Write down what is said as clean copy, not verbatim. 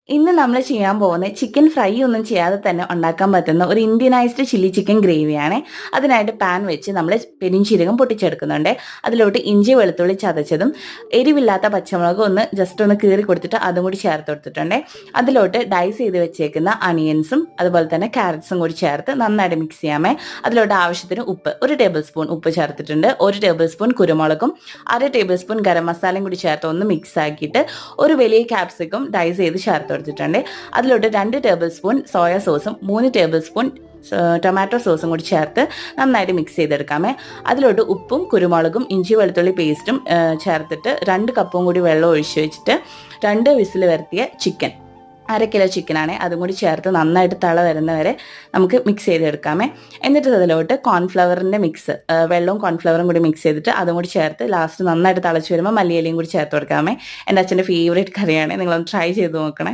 ഇന്ന് നമ്മൾ ചെയ്യാൻ പോകുന്നത് ചിക്കൻ ഫ്രൈ ഒന്നും ചെയ്യാതെ തന്നെ ഉണ്ടാക്കാൻ പറ്റുന്ന ഒരു ഇന്ത്യനൈസ്ഡ് ചില്ലി ചിക്കൻ ഗ്രേവിയാണ്. അതിനായിട്ട് പാൻ വെച്ച് നമ്മൾ പെരിഞ്ചീരകം പൊട്ടിച്ചെടുക്കുന്നുണ്ട്. അതിലോട്ട് ഇഞ്ചി വെളുത്തുള്ളി ചതച്ചതും എരിവില്ലാത്ത പച്ചമുളക് ഒന്ന് ജസ്റ്റ് ഒന്ന് കീറി കൊടുത്തിട്ട് അതും കൂടി ചേർത്ത് കൊടുത്തിട്ടുണ്ട്. അതിലോട്ട് ഡൈസ് ചെയ്ത് വെച്ചേക്കുന്ന അണിയൻസും അതുപോലെ തന്നെ ക്യാരറ്റ്സും കൂടി ചേർത്ത് നന്നായിട്ട് മിക്സ് ചെയ്യാമേ. അതിലോട്ട് ആവശ്യത്തിന് ഉപ്പ് 1 ടേബിൾ സ്പൂൺ ഉപ്പ് ചേർത്തിട്ടുണ്ട്. 1 ടേബിൾ സ്പൂൺ കുരുമുളകും 1/2 ടേബിൾ സ്പൂൺ ഗരം മസാലയും കൂടി ചേർത്ത് ഒന്ന് മിക്സ് ആക്കിയിട്ട് ഒരു വലിയ ക്യാപ്സിക്കം ഡൈസ് ചെയ്ത് ചേർത്ത് കൊടുത്തിട്ടുണ്ട്. അതിലോട്ട് 2 ടേബിൾ സ്പൂൺ സോയ സോസും 3 ടേബിൾ സ്പൂൺ ടൊമാറ്റോ സോസും കൂടി ചേർത്ത് നന്നായിട്ട് മിക്സ് ചെയ്തെടുക്കാമേ. അതിലോട്ട് ഉപ്പും കുരുമുളകും ഇഞ്ചി വെളുത്തുള്ളി പേസ്റ്റും ചേർത്തിട്ട് 2 കപ്പും കൂടി വെള്ളം ഒഴിച്ച് വെച്ചിട്ട് 2 വിസിൽ വരുത്തിയ ചിക്കൻ 1/2 കിലോ ചിക്കനാണ് അതും കൂടി ചേർത്ത് നന്നായിട്ട് തള വരുന്നവരെ നമുക്ക് മിക്സ് ചെയ്തെടുക്കാമേ. എന്നിട്ട് അതിലോട്ട് കോൺഫ്ലവറിൻ്റെ മിക്സ് വെള്ളവും കോൺഫ്ലവറും കൂടി മിക്സ് ചെയ്തിട്ട് അതും കൂടി ചേർത്ത് ലാസ്റ്റ് നന്നായിട്ട് തിളച്ച് വരുമ്പോൾ മല്ലിയിലയും കൂടി ചേർത്ത് കൊടുക്കാമേ. എൻ്റെ അച്ഛൻ്റെ ഫേവറേറ്റ് കറിയാണ്, നിങ്ങളൊന്ന് ട്രൈ ചെയ്ത് നോക്കണേ.